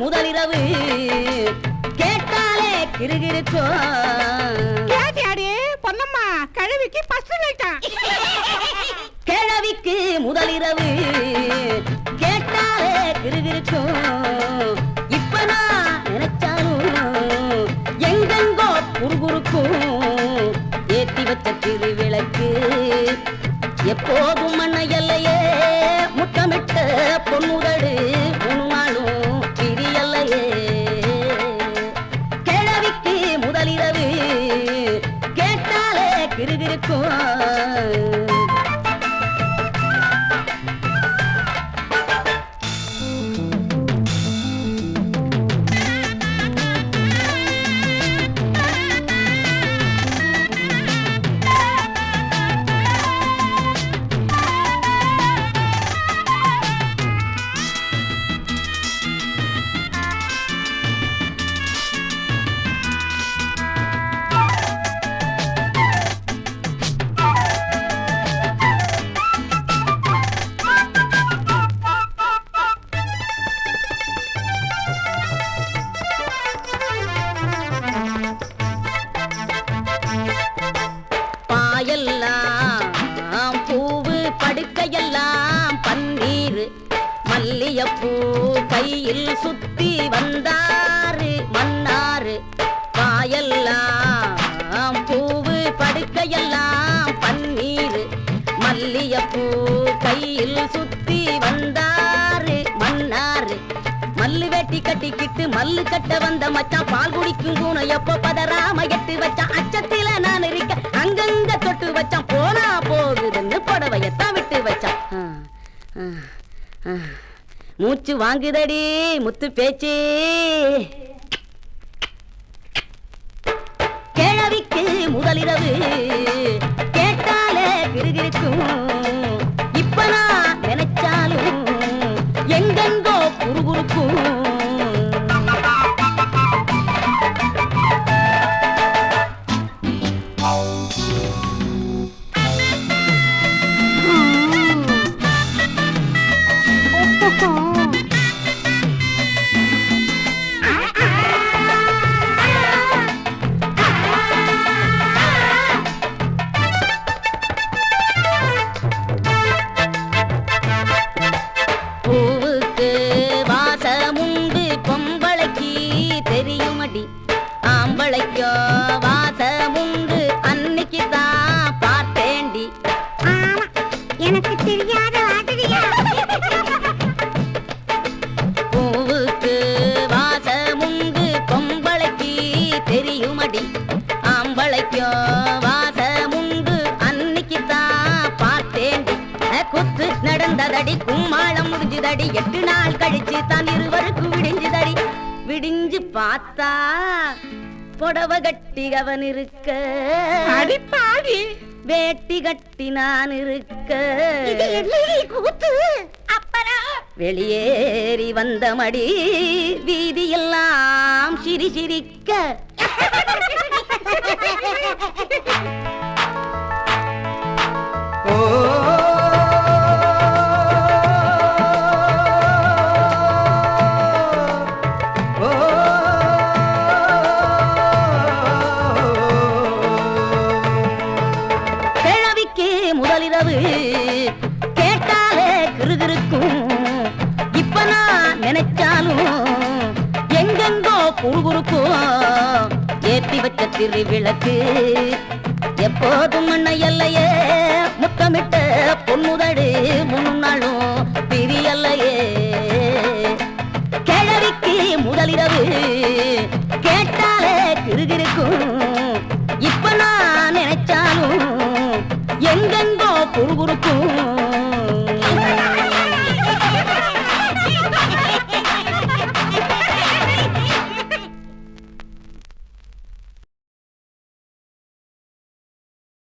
முதலிரவு கேட்டாலே கிறுகிறுக்கும். பொன்னம்மா கிழவிக்கு பஸ்ட் லைட்டான். கிழவிக்கு முதலிரவு கேட்டாலே கிறுகிறுக்கும். இப்ப நான் நினைச்சாலும் எங்கெங்கோ குறுகுறுக்கும். ஏத்தி வச்ச திருவிளக்கு எப்போதும் மண்ண எல்லையே முத்தமிட்ட பொன்முதடு முன்னாலும் பிரியல்லையே. கிழவிக்கு முதலிரவு கேட்டாலே கிறுகிறுக்கும். பாயெல்லாம் பூவு படுக்கையெல்லாம் பன்னீர். மல்லியப்பூ கையில் சுத்தி வந்தாரு மன்னாரு. பாயெல்லாம் பூவு படுக்கையெல்லாம் பன்னீர். மல்லியப்பூ கையில் சுத்தி வந்தாரு மன்னாரு. மல்லு வெட்டி கட்டிக்கிட்டு மல்லு கட்ட வந்த மச்சான் பால் குடிக்கும் கூன எப்ப பதறாம எட்டு வச்சான். அச்சத்தில நான் இருக்க அங்கங்க தொட்டு வச்சான். போனா போகுதுன்னு புடவையத்தான் விட்டு வச்சான். மூச்சு வாங்குதடி முத்து பேச்சு. கிழவிக்கு முதலிரவு கேட்டாலே கிறுகிறுக்கும். இப்ப நான் நினைச்சாலும் எங்கெங்கோ குறுகுறுக்கும். பூவுக்கு வாசமுண்டு பொம்பளைக்கு தெரியுமடி. ஆம்பளைக்கோ வாசமுண்டு அன்னைக்கு தான் பார்த்தேண்டி. எனக்கு தெரியாத பூவுக்கு வாசமுண்டு பொம்பளைக்கு தெரியுமடி. ஆம்பளைக்கோ வாசமுண்டு அன்னைக்கு தான் பார்த்தேண்டி. குத்து நடந்ததடி கும்மாளம் முடிஞ்சுதடி. 8 நாள் கழிச்சு தான் இருவருக்கும் விடிஞ்சுதடி. விடிஞ்சு பார்த்தா புடவை கட்டி அவன் இருக்க. அடிப்பாடி வேட்டி கட்டி நான் இருக்க. கூத்து அப்பறம் வெளியேறி வந்த மடி வீதியெல்லாம் சிரி சிரிக்க. கிழவிக்கு முதலிரவு கேட்டாலே கிறுகிறுக்கும். இப்ப நான் நினைச்சாலும் எங்கெங்கோ குறுகுறுக்கும். ஏத்தி வச்ச திருவிளக்கு எப்போதும் மண்ண எல்லையே முத்தமிட்ட